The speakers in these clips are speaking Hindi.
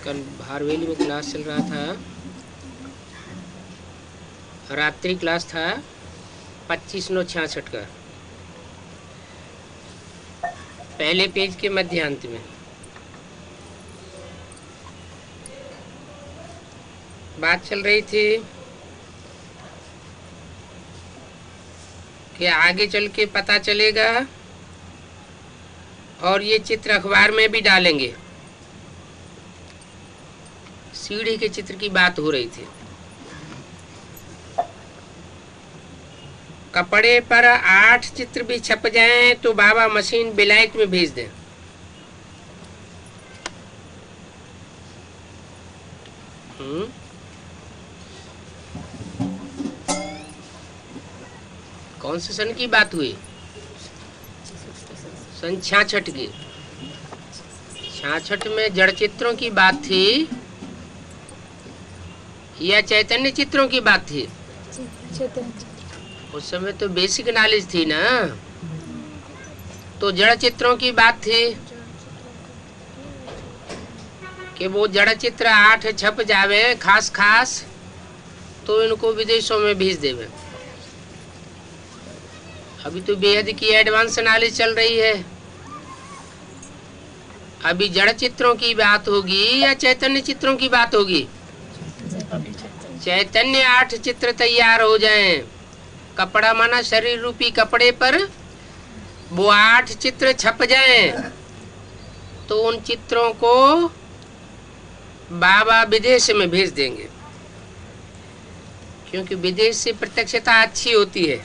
कल हारवेली में क्लास चल रहा था, रात्रि क्लास था 25/9/66 का, पहले पेज के मध्यांत में बात चल रही थी कि आगे चल के पता चलेगा और ये चित्र अखबार में भी डालेंगे। सीढ़ी के चित्र की बात हो रही थी। कपड़े पर 8 चित्र भी छप जाएं तो बाबा मशीन बिलायत में भेज दें। कौन से सन की बात हुई? सन 66 की। 66 में जड़ चित्रों की बात थी या चैतन्य चित्रों की बात थी? उस समय तो बेसिक नॉलेज थी ना, तो जड़ चित्रों की बात थी कि वो जड़ चित्र 8 छप जावे खास खास तो इनको विदेशों में भेज देवे। अभी तो बेहद की एडवांस नॉलेज चल रही है। अभी जड़ चित्रों की बात होगी या चैतन्य चित्रों की बात होगी? चैतन्य 8 चित्र तैयार हो जाएं, कपड़ा माना शरीर रूपी कपड़े पर वो 8 चित्र छप जाएं तो उन चित्रों को बाबा विदेश में भेज देंगे, क्योंकि विदेश से प्रत्यक्षता अच्छी होती है।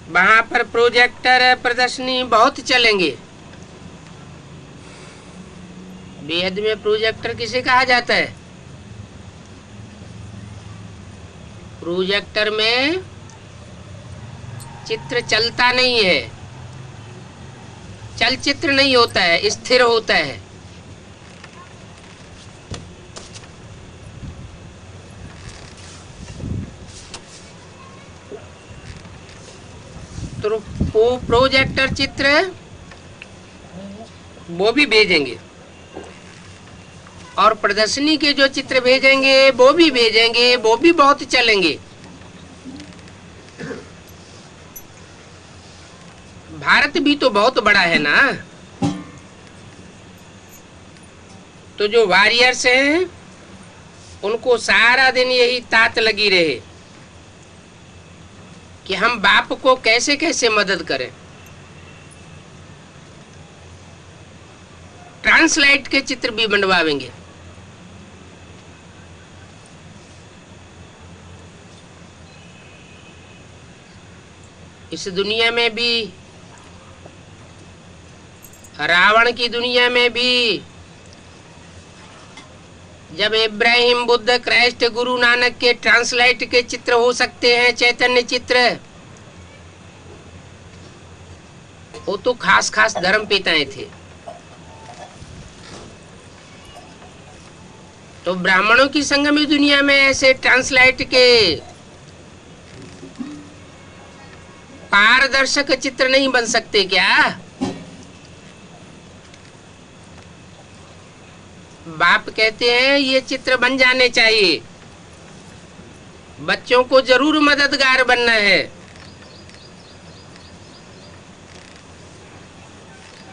वहां पर प्रोजेक्टर प्रदर्शनी बहुत चलेंगे। बेहद में प्रोजेक्टर किसे कहा जाता है? प्रोजेक्टर में चित्र चलता नहीं है, चलचित्र नहीं होता है, स्थिर होता है। तो वो प्रोजेक्टर चित्र वो भी भेजेंगे और प्रदर्शनी के जो चित्र भेजेंगे वो भी भेजेंगे, वो भी बहुत चलेंगे। भारत भी तो बहुत बड़ा है ना, तो जो वॉरियर्स हैं उनको सारा दिन यही तात लगी रहे कि हम बाप को कैसे कैसे मदद करें। ट्रांसलाइट के चित्र भी बनवाएंगे। इस दुनिया में भी, रावण की दुनिया में भी, जब इब्राहिम, बुद्ध, क्राइस्ट, गुरु नानक के ट्रांसलाइट के चित्र हो सकते हैं, चैतन्य चित्र, वो तो खास खास धर्म पिताएं थे। तो ब्राह्मणों की संगमी दुनिया में ऐसे ट्रांसलाइट के पारदर्शक चित्र नहीं बन सकते क्या? बाप कहते हैं ये चित्र बन जाने चाहिए, बच्चों को जरूर मददगार बनना है।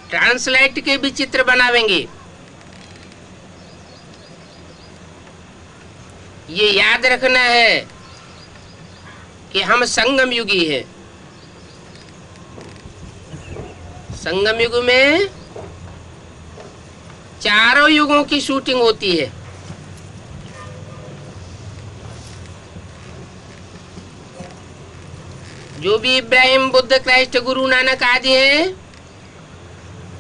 ट्रांसलाइट के भी चित्र बनावेंगे। ये याद रखना है कि हम संगम युगी हैं। संगम युग में चारों युगों की शूटिंग होती है। जो भी इब्राहिम, बुद्ध, क्राइस्ट, गुरु नानक आदि हैं,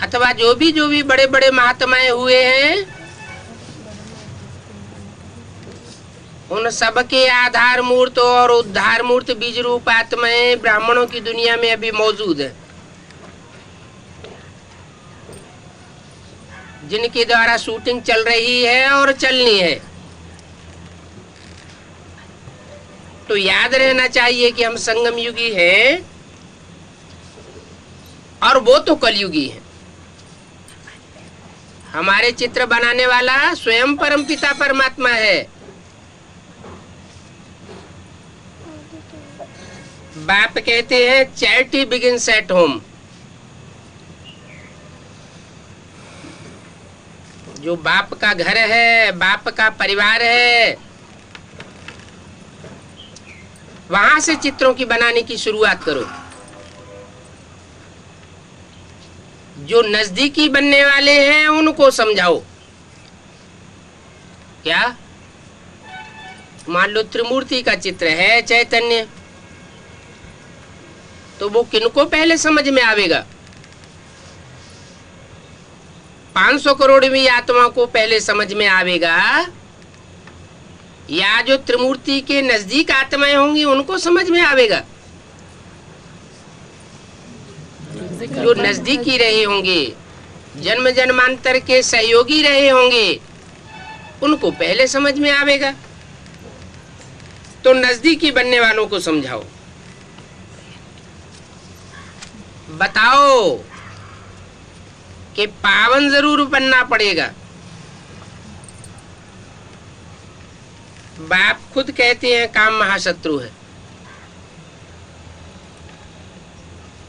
अथवा जो भी बड़े बड़े महात्माएं हुए हैं, उन सबके आधार मूर्त और उद्धार मूर्त बीज रूप आत्माएं ब्राह्मणों की दुनिया में अभी मौजूद है, जिनके द्वारा शूटिंग चल रही है और चलनी है। तो याद रहना चाहिए कि हम संगम युगी हैं और वो तो कलयुगी है। हमारे चित्र बनाने वाला स्वयं परमपिता परमात्मा है। बाप कहते हैं चैरिटी बिगिंस एट होम। जो बाप का घर है, बाप का परिवार है, वहां से चित्रों की बनाने की शुरुआत करो। जो नजदीकी बनने वाले हैं उनको समझाओ। क्या? मान लो त्रिमूर्ति का चित्र है चैतन्य, तो वो किनको पहले समझ में आवेगा? 500 करोड़वीं आत्मा को पहले समझ में आवेगा, या जो त्रिमूर्ति के नजदीक आत्माएं होंगी उनको समझ में आवेगा? जो नजदीकी रहे होंगे, जन्म जन्मांतर के सहयोगी रहे होंगे, उनको पहले समझ में आवेगा। तो नजदीकी बनने वालों को समझाओ, बताओ कि पावन जरूर बनना पड़ेगा। बाप खुद कहते हैं काम महाशत्रु है।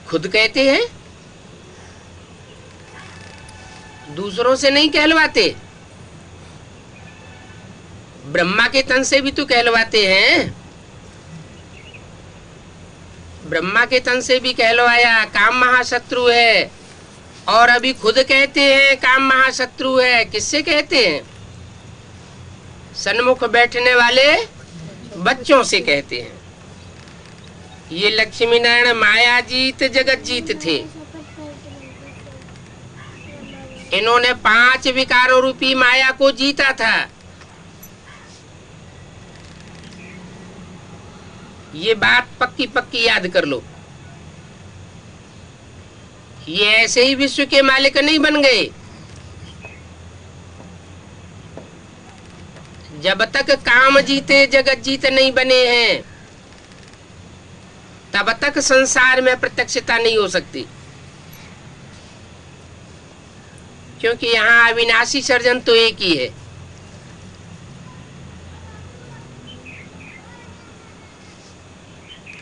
खुद कहते हैं, दूसरों से नहीं कहलवाते। ब्रह्मा के तन से भी तो कहलवाते हैं। ब्रह्मा के तन से भी कहलवाया काम महाशत्रु है, और अभी खुद कहते हैं काम महाशत्रु है। किससे कहते हैं? सन्मुख बैठने वाले बच्चों से कहते हैं। ये लक्ष्मी नारायण माया जीत जगत जीत थे। इन्होंने 5 विकारों रूपी माया को जीता था। ये बात पक्की पक्की याद कर लो। ये ऐसे ही विश्व के मालिक नहीं बन गए। जब तक काम जीते जगत जीत नहीं बने हैं, तब तक संसार में प्रत्यक्षता नहीं हो सकती। क्योंकि यहाँ अविनाशी सर्जन तो एक ही है।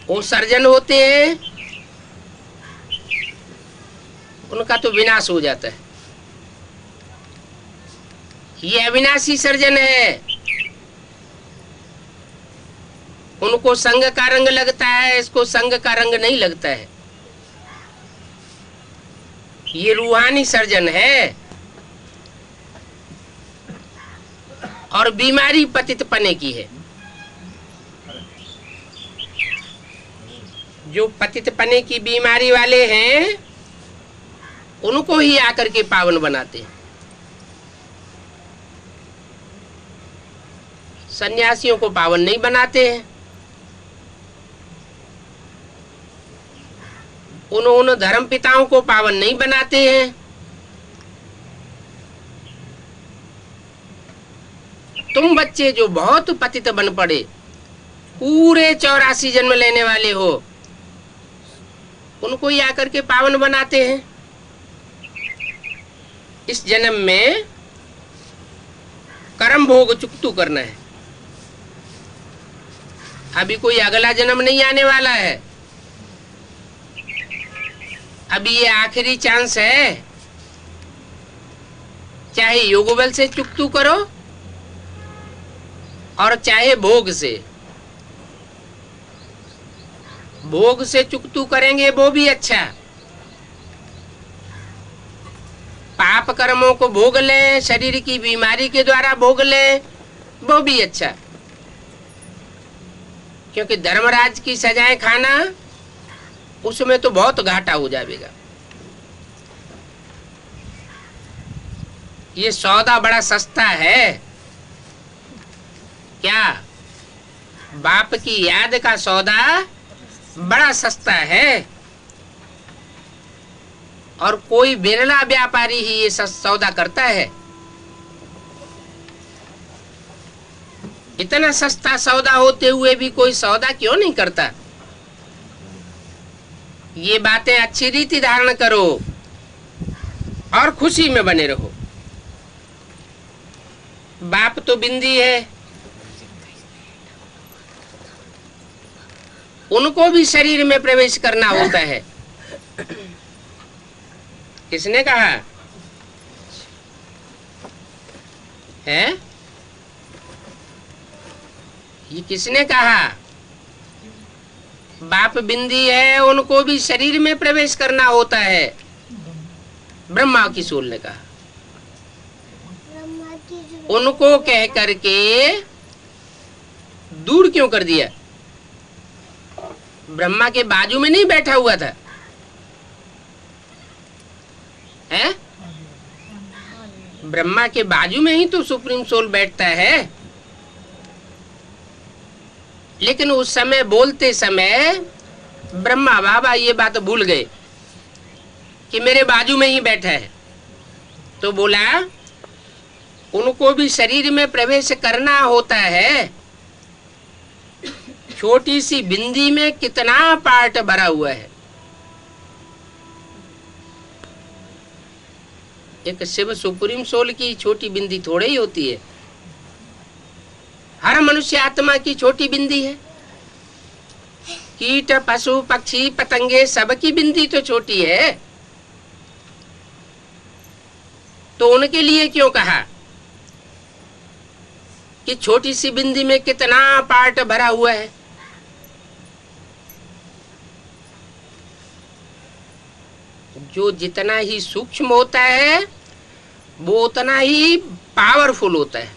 वो सर्जन होते हैं, उनका तो विनाश हो जाता है। ये अविनाशी सर्जन है, उनको संग का रंग लगता है, इसको संग का रंग नहीं लगता है। ये रूहानी सर्जन है, और बीमारी पतित पने की है। जो पतित पने की बीमारी वाले हैं, उनको ही आकर के पावन बनाते हैं। सन्यासियों को पावन नहीं बनाते हैं। उन धर्म पिताओं को पावन नहीं बनाते हैं। तुम बच्चे जो बहुत पतित बन पड़े, पूरे 84 जन्म लेने वाले हो, उनको ही आकर के पावन बनाते हैं। इस जन्म में कर्म भोग चुकतू करना है। अभी कोई अगला जन्म नहीं आने वाला है। अभी ये आखिरी चांस है। चाहे योग बल से चुकतू करो और चाहे भोग से। भोग से चुकतू करेंगे वो भी अच्छा। पाप कर्मों को भोग लें, शरीर की बीमारी के द्वारा भोग लें, वो भी अच्छा। क्योंकि धर्मराज की सजाएं खाना, उसमें तो बहुत घाटा हो जाएगा। ये सौदा बड़ा सस्ता है। क्या? बाप की याद का सौदा बड़ा सस्ता है, और कोई बिरला व्यापारी ही ये सौदा करता है। इतना सस्ता सौदा होते हुए भी कोई सौदा क्यों नहीं करता? ये बातें अच्छी रीति धारण करो और खुशी में बने रहो। बाप तो बिंदी है, उनको भी शरीर में प्रवेश करना होता है। किसने कहा है? ये किसने कहा? बाप बिंदी है, उनको भी शरीर में प्रवेश करना होता है। ब्रह्मा की सोल ने कहा। उनको कह करके दूर क्यों कर दिया? ब्रह्मा के बाजू में नहीं बैठा हुआ था है? ब्रह्मा के बाजू में ही तो सुप्रीम सोल बैठता है। लेकिन उस समय बोलते समय ब्रह्मा बाबा ये बात भूल गए कि मेरे बाजू में ही बैठा है। तो बोला उनको भी शरीर में प्रवेश करना होता है। छोटी सी बिंदी में कितना पार्ट भरा हुआ है। एक शिव सुप्रीम सोल की छोटी बिंदी थोड़ी ही होती है। हर मनुष्य आत्मा की छोटी बिंदी है। कीट पशु पक्षी पतंगे सबकी बिंदी तो छोटी है। तो उनके लिए क्यों कहा कि छोटी सी बिंदी में कितना पार्ट भरा हुआ है? जो जितना ही सूक्ष्म होता है वो उतना ही पावरफुल होता है,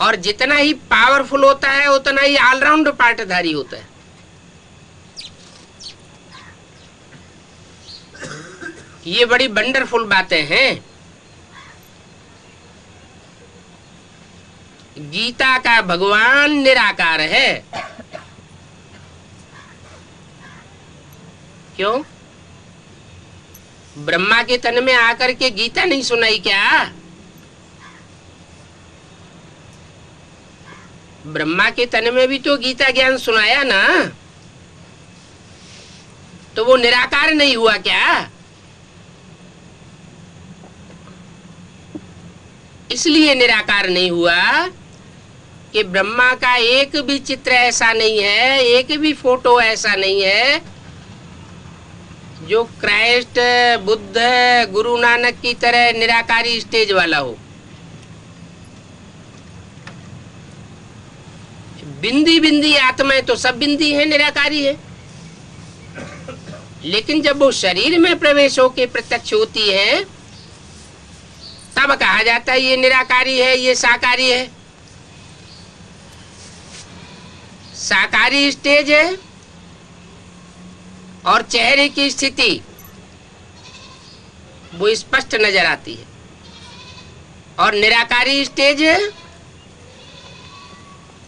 और जितना ही पावरफुल होता है उतना ही ऑलराउंड पार्टधारी होता है। ये बड़ी वंडरफुल बातें हैं। गीता का भगवान निराकार है। क्यों? ब्रह्मा के तन में आकर के गीता नहीं सुनाई क्या? ब्रह्मा के तन में भी तो गीता ज्ञान सुनाया ना। तो वो निराकार नहीं हुआ क्या? इसलिए निराकार नहीं हुआ कि ब्रह्मा का एक भी चित्र ऐसा नहीं है, एक भी फोटो ऐसा नहीं है जो क्राइस्ट, बुद्ध, गुरु नानक की तरह निराकारी स्टेज वाला हो। बिंदी बिंदी आत्माएं तो सब बिंदी है, निराकारी है। लेकिन जब वो शरीर में प्रवेश होके प्रत्यक्ष होती है तब कहा जाता है ये निराकारी है, ये साकारी है। साकारी स्टेज है और चेहरे की स्थिति वो स्पष्ट नजर आती है, और निराकारी स्टेज है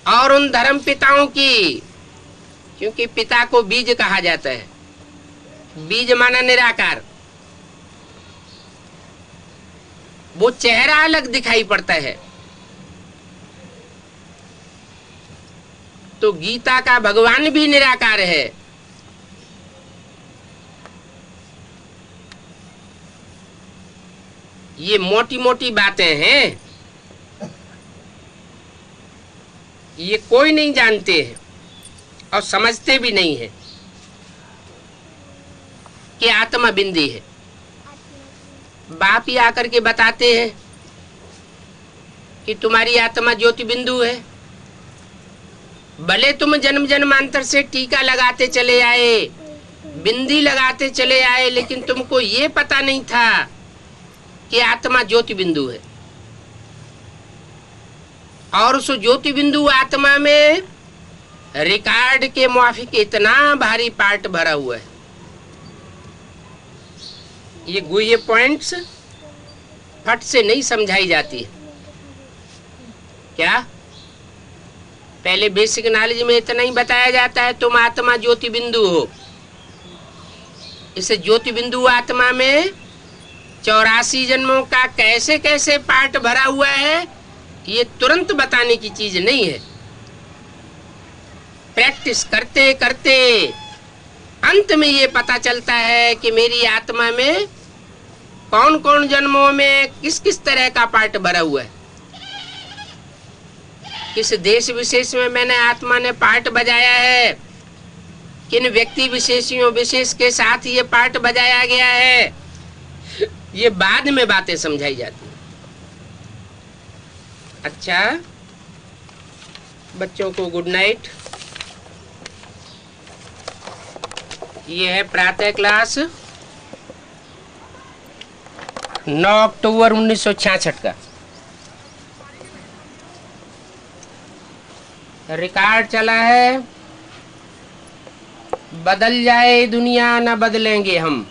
और उन धर्म पिताओं की, क्योंकि पिता को बीज कहा जाता है। बीज माना निराकार। वो चेहरा अलग दिखाई पड़ता है। तो गीता का भगवान भी निराकार है। ये मोटी मोटी बातें हैं, ये कोई नहीं जानते हैं और समझते भी नहीं है कि आत्मा बिंदी है। बाप ही आकर के बताते हैं कि तुम्हारी आत्मा ज्योति बिंदु है। भले तुम जन्म जन्मांतर से टीका लगाते चले आए, बिंदी लगाते चले आए, लेकिन तुमको ये पता नहीं था कि आत्मा ज्योति बिंदु है। और उस ज्योति बिंदु आत्मा में रिकॉर्ड के मुआफिक इतना भारी पार्ट भरा हुआ है। ये गुह्य पॉइंट्स फट से नहीं समझाई जाती है। क्या पहले बेसिक नॉलेज में इतना ही बताया जाता है तुम आत्मा ज्योति बिंदु हो। इस ज्योति बिंदु आत्मा में 84 जन्मों का कैसे कैसे पार्ट भरा हुआ है, ये तुरंत बताने की चीज नहीं है। प्रैक्टिस करते करते अंत में ये पता चलता है कि मेरी आत्मा में कौन कौन जन्मों में किस किस तरह का पार्ट भरा हुआ है। किस देश विशेष में मैंने आत्मा ने पार्ट बजाया है, किन व्यक्ति विशेषियों विशेष के साथ ये पार्ट बजाया गया है, ये बाद में बातें समझाई जाती हैं। अच्छा बच्चों को गुड नाइट। ये है प्रातः क्लास 9 अक्टूबर 1966 का। रिकॉर्ड चला है, बदल जाए दुनिया न बदलेंगे हम।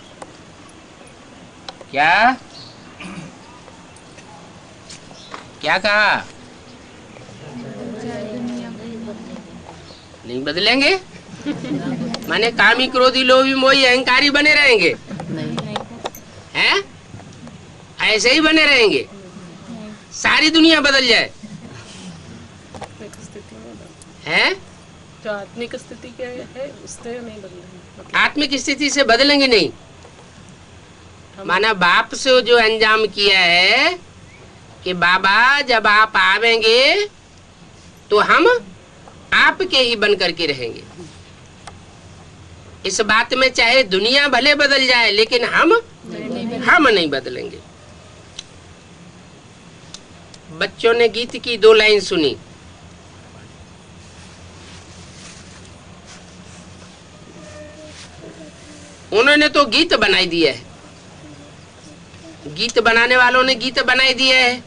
क्या क्या कहा? नहीं बदलेंगे माने कामी क्रोधी लोभी मोही अहंकारी बने रहेंगे? हैं? ऐसे ही बने रहेंगे? सारी दुनिया बदल जाए हैं? जो आत्मिक स्थिति क्या है उससे नहीं बदलेंगे। आत्मिक स्थिति से बदलेंगे नहीं माना बाप से जो अंजाम किया है कि बाबा जब आप आवेंगे तो हम आपके ही बन करके रहेंगे। इस बात में चाहे दुनिया भले बदल जाए लेकिन हम नहीं बदलेंगे। बच्चों ने गीत की 2 लाइन सुनी। उन्होंने तो गीत बनाई दिया है, गीत बनाने वालों ने गीत बनाई दिया है।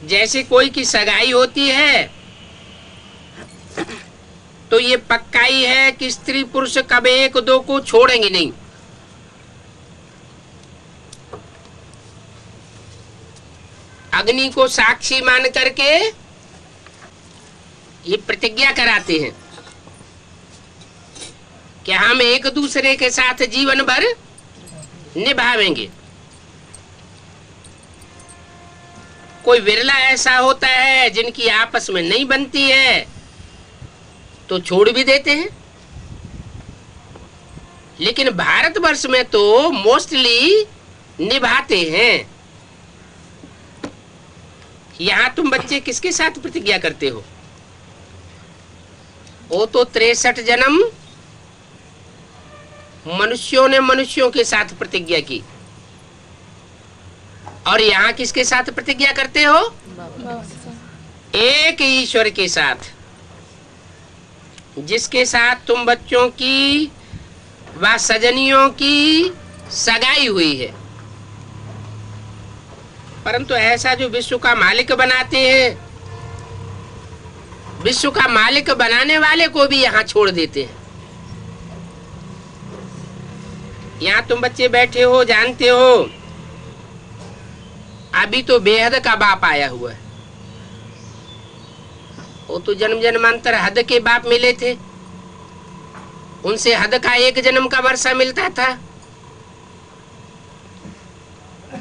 जैसे कोई की सगाई होती है तो ये पक्का ही है कि स्त्री पुरुष कभी एक दो को छोड़ेंगे नहीं। अग्नि को साक्षी मान करके ये प्रतिज्ञा कराते हैं कि हम एक दूसरे के साथ जीवन भर निभावेंगे। कोई विरला ऐसा होता है जिनकी आपस में नहीं बनती है तो छोड़ भी देते हैं, लेकिन भारतवर्ष में तो मोस्टली निभाते हैं। यहाँ तुम बच्चे किसके साथ प्रतिज्ञा करते हो? वो तो 63 जन्म मनुष्यों ने मनुष्यों के साथ प्रतिज्ञा की, और यहाँ किसके साथ प्रतिज्ञा करते हो? एक ईश्वर के साथ, जिसके साथ तुम बच्चों की व सजनियों की सगाई हुई है। परंतु ऐसा जो विश्व का मालिक बनाते हैं, विश्व का मालिक बनाने वाले को भी यहाँ छोड़ देते हैं। यहाँ तुम बच्चे बैठे हो, जानते हो अभी तो बेहद का बाप आया हुआ है। वो तो जन्म जन्मांतर हद के बाप मिले थे, उनसे हद का 1 जन्म का वर्षा मिलता था।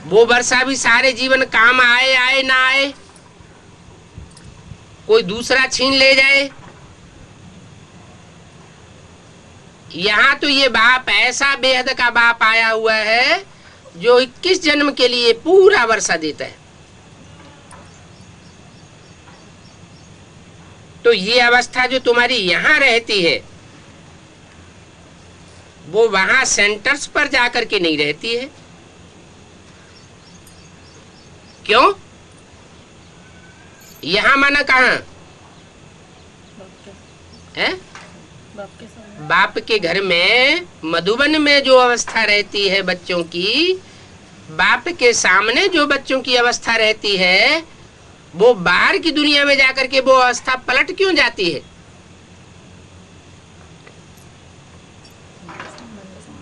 वो वर्षा भी सारे जीवन काम आए ना आए, कोई दूसरा छीन ले जाए। यहाँ तो ये बाप ऐसा बेहद का बाप आया हुआ है जो 21 जन्म के लिए पूरा वर्षा देता है। तो ये अवस्था जो तुम्हारी यहाँ रहती है वो वहां सेंटर्स पर जाकर के नहीं रहती है। क्यों? यहाँ माना कहाँ है? बाप के घर में, मधुबन में जो अवस्था रहती है बच्चों की, बाप के सामने जो बच्चों की अवस्था रहती है, वो बाहर की दुनिया में जाकर के वो अवस्था पलट क्यों जाती है?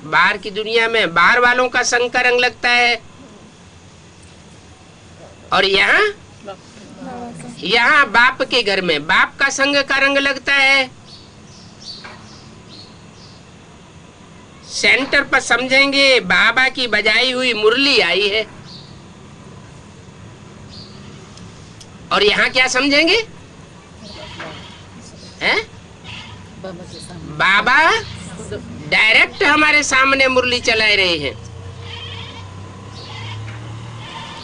बाहर की दुनिया में बाहर वालों का संग का रंग लगता है, और यहाँ बाप के घर में बाप का संग का रंग लगता है। सेंटर पर समझेंगे बाबा की बजाई हुई मुरली आई है, और यहाँ क्या समझेंगे? हैं? बाबा डायरेक्ट हमारे सामने मुरली चला रहे हैं।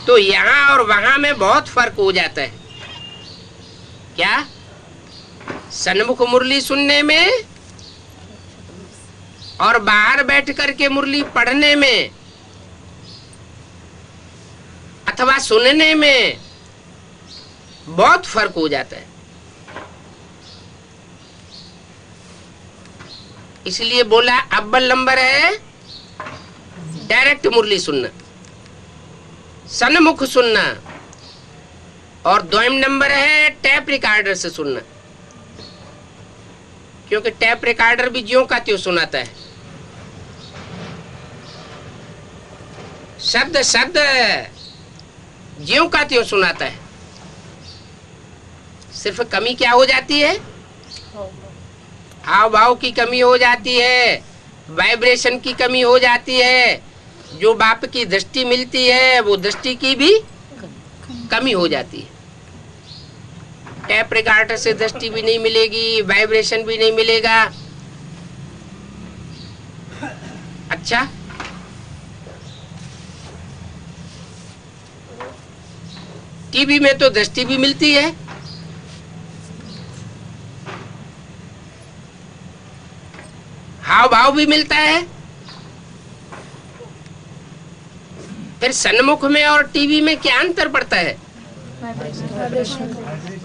तो यहाँ और वहां में बहुत फर्क हो जाता है। क्या? सन्मुख मुरली सुनने में और बाहर बैठ करके मुरली पढ़ने में अथवा सुनने में बहुत फर्क हो जाता है। इसलिए बोला अव्वल नंबर है डायरेक्ट मुरली सुनना, सन्मुख सुनना, और द्वितीय नंबर है टैप रिकॉर्डर से सुनना, क्योंकि टैप रिकॉर्डर भी ज्यों का त्यों सुनाता है। शब्द शब्द ज्यों का त्यों सुनाता है। सिर्फ कमी क्या हो जाती है? हाव भाव की कमी हो जाती है, वाइब्रेशन की कमी हो जाती है, जो बाप की दृष्टि मिलती है वो दृष्टि की भी कमी हो जाती है। टैप रिकॉर्डर से दृष्टि भी नहीं मिलेगी, वाइब्रेशन भी नहीं मिलेगा। अच्छा, टीवी में तो दृष्टि भी मिलती है, हाव भाव भी मिलता है। फिर सन्मुख में और टीवी में क्या अंतर पड़ता है?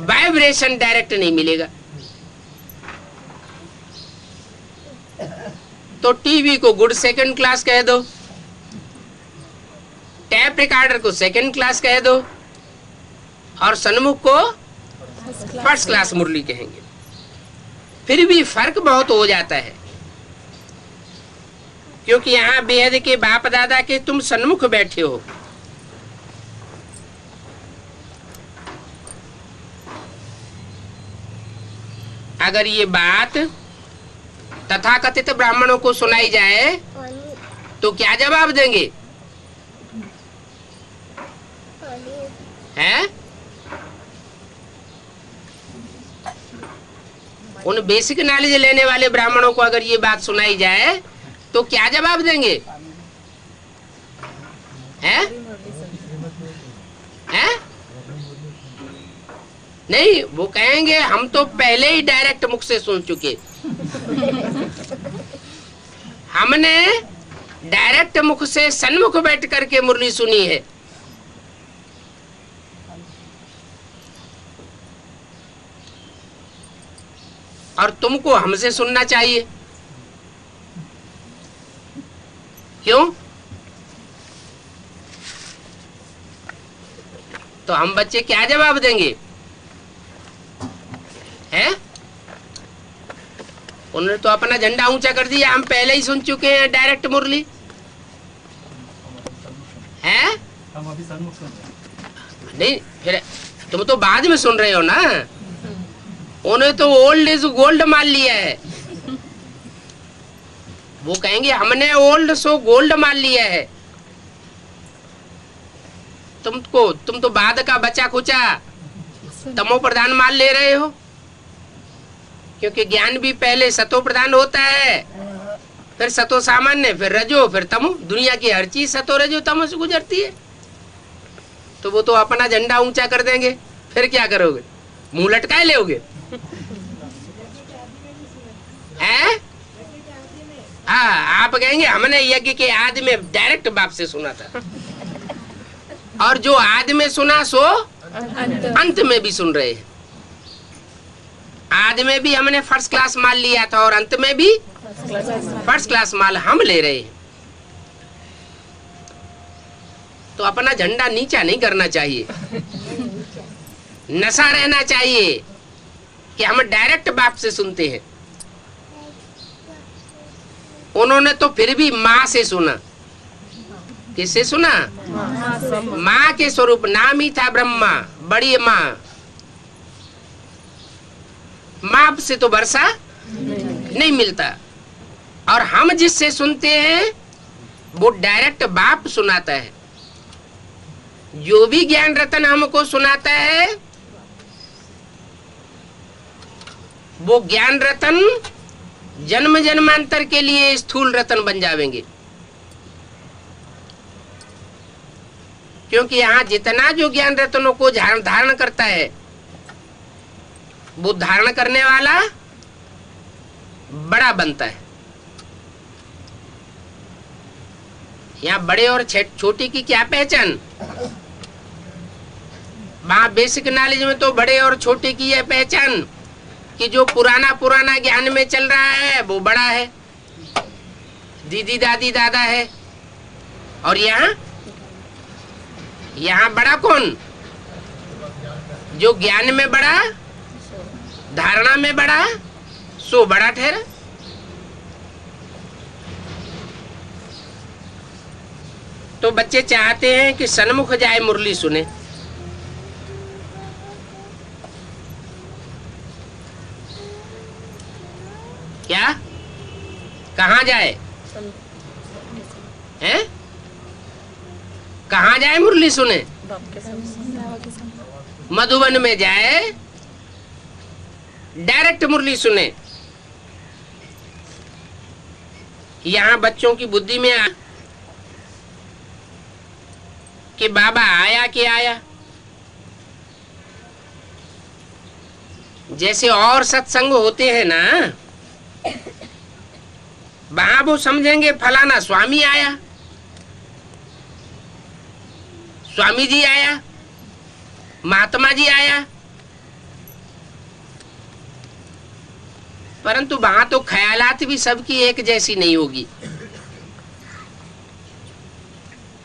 वाइब्रेशन डायरेक्ट नहीं मिलेगा। तो टीवी को गुड सेकंड क्लास कह दो, टैप रिकॉर्डर को सेकंड क्लास कह दो, और सन्मुख को फर्स्ट क्लास मुरली कहेंगे। फिर भी फर्क बहुत हो जाता है, क्योंकि यहाँ बेहद के बाप दादा के तुम सन्मुख बैठे हो। अगर ये बात तथाकथित ब्राह्मणों को सुनाई जाए तो क्या जवाब देंगे? हैं? उन बेसिक नॉलेज लेने वाले ब्राह्मणों को अगर ये बात सुनाई जाए तो क्या जवाब देंगे? हैं? हैं? नहीं, वो कहेंगे हम तो पहले ही डायरेक्ट मुख से सुन चुके। हमने डायरेक्ट मुख से सन्मुख बैठ करके मुरली सुनी है। और तुमको हमसे सुनना चाहिए। क्यों? तो हम बच्चे क्या जवाब देंगे? हैं? उन्होंने तो अपना झंडा ऊंचा कर दिया, हम पहले ही सुन चुके हैं डायरेक्ट मुरली। हैं? हम अभी सन्मुख सुन रहे हैं। नहीं, फिर तुम तो बाद में सुन रहे हो ना। उन्हें तो ओल्ड इज गोल्ड मान लिया है। वो कहेंगे हमने ओल्ड सो गोल्ड मान लिया है। तुम तो बाद का बचा खुचा तमो प्रधान मान ले रहे हो, क्योंकि ज्ञान भी पहले सतो प्रधान होता है, फिर सतो सामान्य, फिर रजो, फिर तमो। दुनिया की हर चीज सतो रजो तमो से गुजरती है। तो वो तो अपना झंडा ऊंचा कर देंगे, फिर क्या करोगे? मुंह लटकाए लोगे? हैं? हाँ, आप कहेंगे हमने यज्ञ के आदि में डायरेक्ट बाप से सुना था, और जो आदि में सुना सो अंत में भी सुन रहे हैं। आदि में भी हमने फर्स्ट क्लास माल लिया था, और अंत में भी फर्स्ट क्लास माल हम ले रहे हैं। तो अपना झंडा नीचा नहीं करना चाहिए, नशा रहना चाहिए कि हम डायरेक्ट बाप से सुनते हैं। उन्होंने तो फिर भी माँ से सुना। किससे सुना? माँ के स्वरूप, नाम ही था ब्रह्मा, बड़ी माँ। माँ से तो वर्षा नहीं मिलता, और हम जिससे सुनते हैं वो डायरेक्ट बाप सुनाता है। जो भी ज्ञान रतन हमको सुनाता है वो ज्ञान रतन जन्म जन्मांतर के लिए स्थूल रतन बन जाएंगे। क्योंकि यहाँ जितना जो ज्ञान रत्नों को धारण करता है वो धारण करने वाला बड़ा बनता है। यहाँ बड़े और छोटे की क्या पहचान? वहां बेसिक नॉलेज में तो बड़े और छोटे की यह पहचान कि जो पुराना ज्ञान में चल रहा है वो बड़ा है, दीदी दादी दादा है। और यहाँ बड़ा कौन? जो ज्ञान में बड़ा, धारणा में बड़ा, सो बड़ा ठहरा। तो बच्चे चाहते हैं कि सन्मुख जाए मुरली सुने। क्या? कहाँ जाए? हैं? कहाँ जाए मुरली सुने? मधुबन में जाए, डायरेक्ट मुरली सुने। यहाँ बच्चों की बुद्धि में कि बाबा आया कि आया। जैसे और सत्संग होते हैं ना, वहां वो समझेंगे फलाना स्वामी आया, स्वामी जी आया, महात्मा जी आया। परंतु वहां तो ख्यालात भी सबकी एक जैसी नहीं होगी।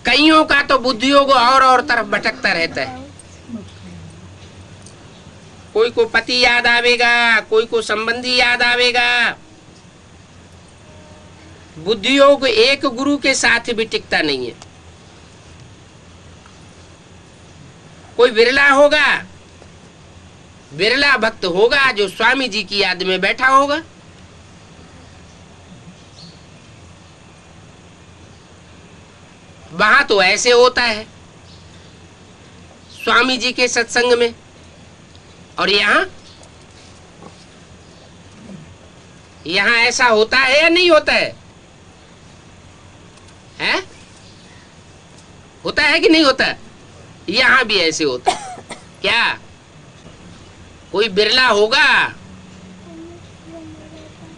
कईयों का तो बुद्धियों को और तरफ भटकता रहता है। कोई को पति याद आवेगा, कोई को संबंधी याद आवेगा। बुद्धियों को एक गुरु के साथ भी टिकता नहीं है। कोई विरला होगा, विरला भक्त होगा जो स्वामी जी की याद में बैठा होगा। वहां तो ऐसे होता है स्वामी जी के सत्संग में। और यहाँ ऐसा होता है या नहीं होता है? हैं? होता है कि नहीं होता? यहाँ भी ऐसे होता है। क्या कोई बिरला होगा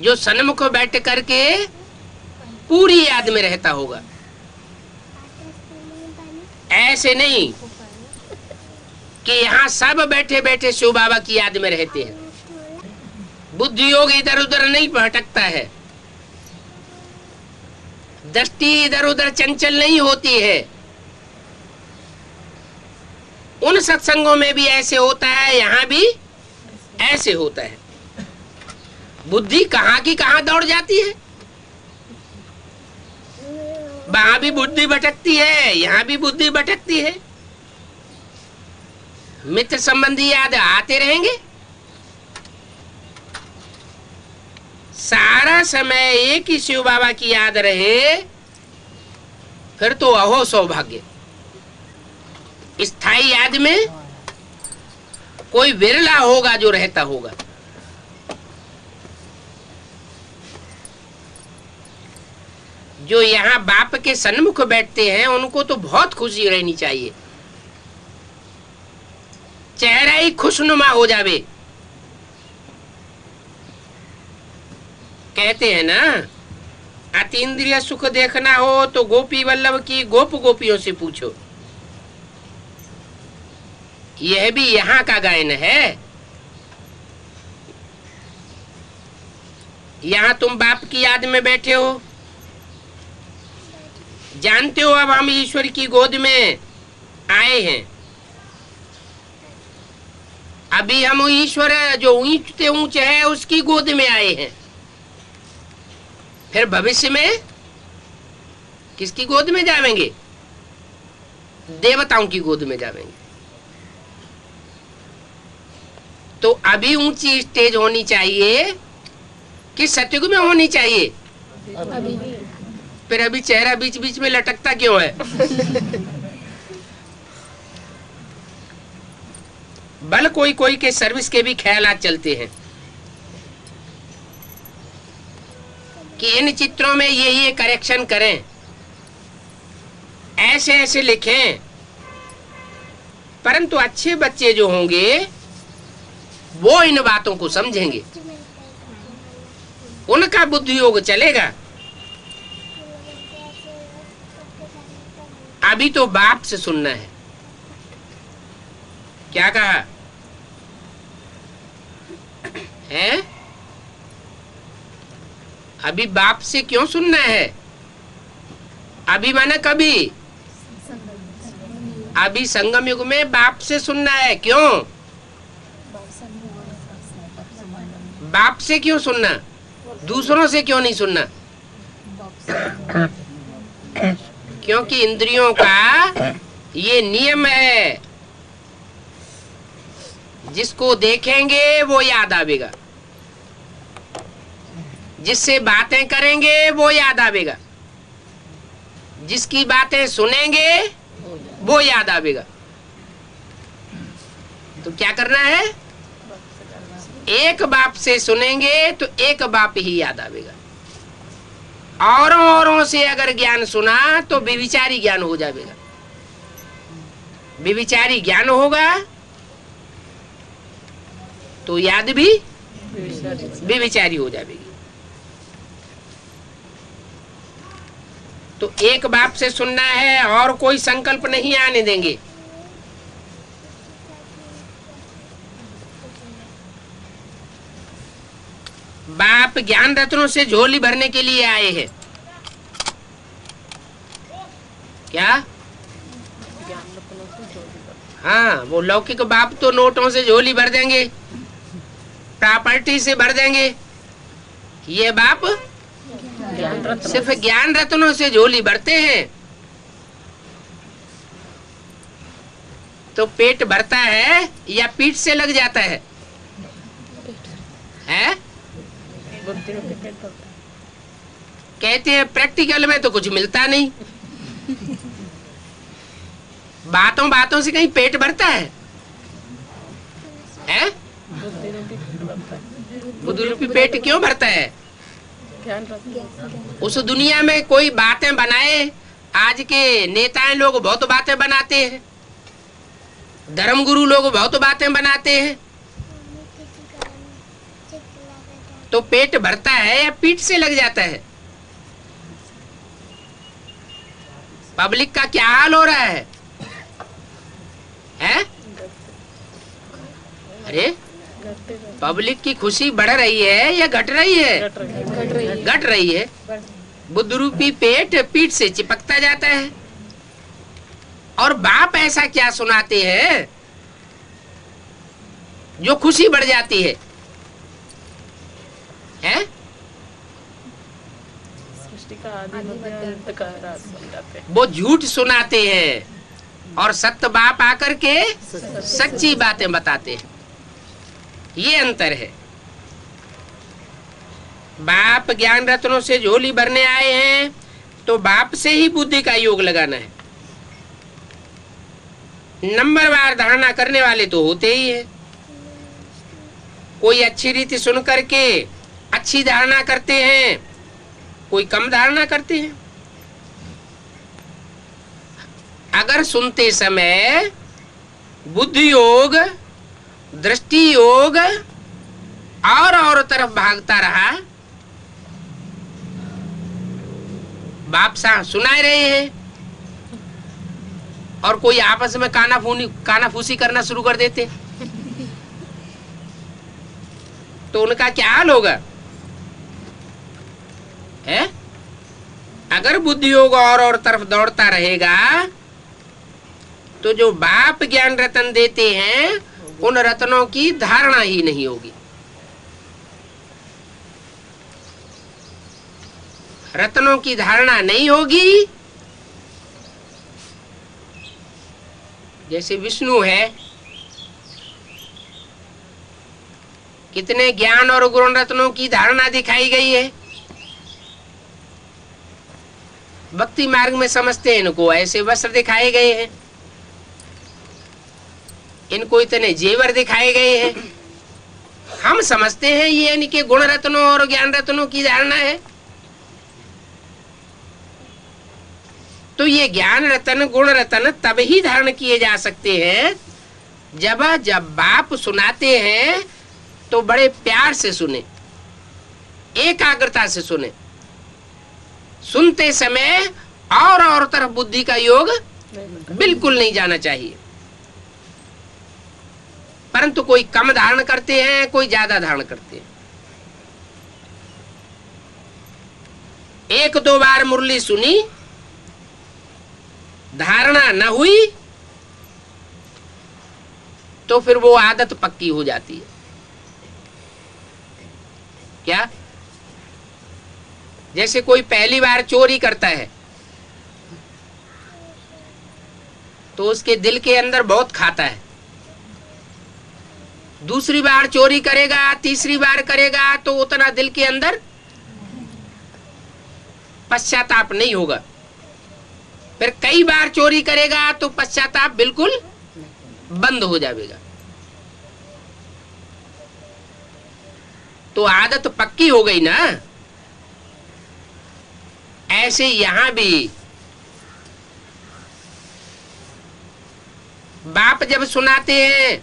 जो सन्मुख बैठ करके पूरी याद में रहता होगा? ऐसे नहीं कि यहाँ सब बैठे बैठे शिव बाबा की याद में रहते हैं। बुद्धि योग इधर उधर नहीं भटकता है, दृष्टि इधर उधर चंचल नहीं होती है। उन सत्संगों में भी ऐसे होता है, यहाँ भी ऐसे होता है। बुद्धि कहाँ की कहाँ दौड़ जाती है। वहां भी बुद्धि भटकती है, यहाँ भी बुद्धि भटकती है। मित्र संबंधी याद आते रहेंगे। सारा समय एक ही शिव बाबा की याद रहे, फिर तो अहो सौभाग्य। स्थायी याद में कोई विरला होगा जो रहता होगा। जो यहाँ बाप के सन्मुख बैठते हैं उनको तो बहुत खुशी रहनी चाहिए, चेहरा ही खुशनुमा हो जावे। कहते हैं ना, अतीन्द्रिय सुख देखना हो तो गोपी वल्लभ की गोप गोपियों से पूछो। यह भी यहाँ का गायन है। यहाँ तुम बाप की याद में बैठे हो, जानते हो अब हम ईश्वर की गोद में आए हैं। अभी हम ईश्वर जो ऊंचे ऊंचे है उसकी गोद में आए हैं। फिर भविष्य में किसकी गोद में जावेंगे? देवताओं की गोद में जावेंगे। तो अभी ऊंची स्टेज होनी चाहिए कि सतयुग में होनी चाहिए? अभी फिर अभी चेहरा बीच बीच में लटकता क्यों है? बल कोई कोई के सर्विस के भी ख्यालात चलते हैं कि इन चित्रों में ये करेक्शन करें, ऐसे ऐसे लिखें। परंतु अच्छे बच्चे जो होंगे वो इन बातों को समझेंगे, उनका बुद्धि योग चलेगा। अभी तो बाप से सुनना है। क्या कहा है? अभी बाप से क्यों सुनना है? अभी माना कभी, अभी संगम युग में बाप से सुनना है। क्यों? बाप से क्यों सुनना? दूसरों से क्यों नहीं सुनना? क्योंकि इंद्रियों का ये नियम है, जिसको देखेंगे वो याद आवेगा, जिससे बातें करेंगे वो याद आवेगा, जिसकी बातें सुनेंगे वो याद आवेगा। तो क्या करना है? एक बाप से सुनेंगे तो एक बाप ही याद आवेगा। औरों से अगर ज्ञान सुना तो विविचारी ज्ञान हो जाएगा। विविचारी ज्ञान होगा तो याद भी विविचारी हो जाएगी। तो एक बाप से सुनना है और कोई संकल्प नहीं आने देंगे। बाप ज्ञान रत्नों से झोली भरने के लिए आए हैं। क्या? हाँ, वो लौकिक बाप तो नोटों से झोली भर देंगे, प्रॉपर्टी से भर देंगे। ये बाप सिर्फ ज्ञान रत्नों से झोली भरते हैं। तो पेट भरता है या पीठ से लग जाता है? हैं? कहते हैं प्रैक्टिकल में तो कुछ मिलता नहीं, बातों बातों से कहीं पेट भरता है? हैं? बुद्धि रूपी पेट क्यों भरता है? उस दुनिया में कोई बातें बनाए। आज के नेताएं लोग बहुत बातें बनाते हैं, धर्मगुरु लोग बहुत बातें बनाते हैं। तो पेट भरता है या पीठ से लग जाता है? पब्लिक का क्या हाल हो रहा है? हैं? अरे पब्लिक की खुशी बढ़ रही है या घट रही है? घट रही है। बुद्ध रूपी पेट पीठ से चिपकता जाता है। और बाप ऐसा क्या सुनाते हैं जो खुशी बढ़ जाती है? हैं? वो झूठ सुनाते हैं और सत्य बाप आकर के सच्ची बातें बताते हैं। ये अंतर है। बाप ज्ञान रत्नों से झोली भरने आए हैं तो बाप से ही बुद्धि का योग लगाना है। नंबरवार धारणा करने वाले तो होते ही है। कोई अच्छी रीति सुन करके अच्छी धारणा करते हैं, कोई कम धारणा करते हैं। अगर सुनते समय बुद्धि योग, दृष्टि योग और तरफ भागता रहा, बाप साहब सुना रहे हैं और कोई आपस में कानाफूसी करना शुरू कर देते तो उनका क्या हाल होगा? है? अगर बुद्धि योग और तरफ दौड़ता रहेगा तो जो बाप ज्ञान रतन देते हैं उन रत्नों की धारणा ही नहीं होगी। रत्नों की धारणा नहीं होगी। जैसे विष्णु है, कितने ज्ञान और गुण रत्नों की धारणा दिखाई गई है। भक्ति मार्ग में समझते हैं इनको ऐसे वस्त्र दिखाए गए हैं, इनको इतने जेवर दिखाए गए हैं। हम समझते हैं ये इनके गुण रत्नों और ज्ञान रत्नों की धारणा है। तो ये ज्ञान रतन गुण रतन तब ही धारण किए जा सकते हैं जब बाप सुनाते हैं तो बड़े प्यार से सुने, एकाग्रता से सुने। सुनते समय और तरफ बुद्धि का योग बिल्कुल नहीं जाना चाहिए। परंतु कोई कम धारण करते हैं, कोई ज्यादा धारण करते हैं। एक दो बार मुरली सुनी, धारणा न हुई, तो फिर वो आदत पक्की हो जाती है। क्या? जैसे कोई पहली बार चोरी करता है तो उसके दिल के अंदर बहुत खाता है। दूसरी बार चोरी करेगा, तीसरी बार करेगा तो उतना दिल के अंदर पश्चाताप नहीं होगा। फिर कई बार चोरी करेगा तो पश्चाताप बिल्कुल बंद हो जाएगा। तो आदत पक्की हो गई ना। ऐसे यहां भी बाप जब सुनाते हैं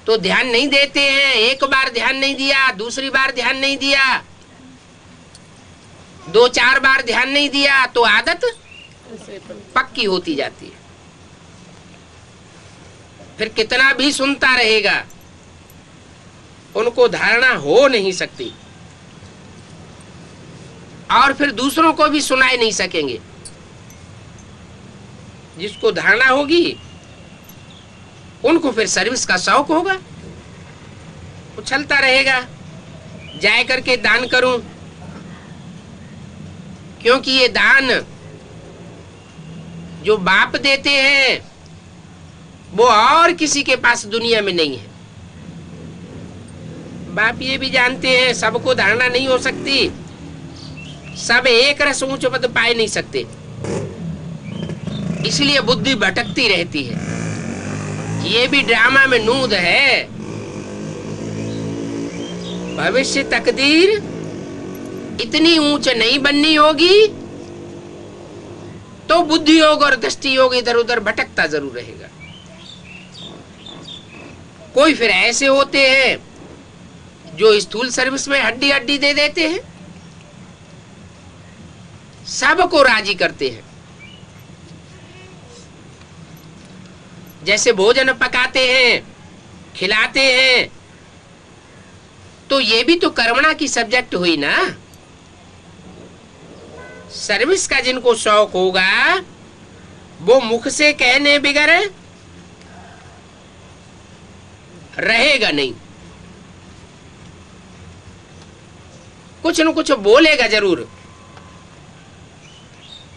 तो ध्यान नहीं देते हैं। एक बार ध्यान नहीं दिया, दूसरी बार ध्यान नहीं दिया, दो चार बार ध्यान नहीं दिया, तो आदत पक्की होती जाती है। फिर कितना भी सुनता रहेगा, उनको धारणा हो नहीं सकती और फिर दूसरों को भी सुनाई नहीं सकेंगे। जिसको धारणा होगी उनको फिर सर्विस का शौक होगा, उछलता रहेगा, जाए करके दान करूं, क्योंकि ये दान जो बाप देते हैं वो और किसी के पास दुनिया में नहीं है। बाप ये भी जानते हैं सबको धारणा नहीं हो सकती, सब एक रस ऊंच पद पाए नहीं सकते, इसलिए बुद्धि भटकती रहती है। ये भी ड्रामा में नूद है। भविष्य तकदीर इतनी ऊंच नहीं बननी होगी तो बुद्धि योग और दृष्टि योग इधर उधर भटकता जरूर रहेगा। कोई फिर ऐसे होते हैं जो स्थूल सर्विस में हड्डी हड्डी दे देते हैं, सबको राजी करते हैं। जैसे भोजन पकाते हैं, खिलाते हैं, तो ये भी तो कर्मणा की सब्जेक्ट हुई ना। सर्विस का जिनको शौक होगा वो मुख से कहने बिगर रहेगा नहीं, कुछ न कुछ बोलेगा जरूर।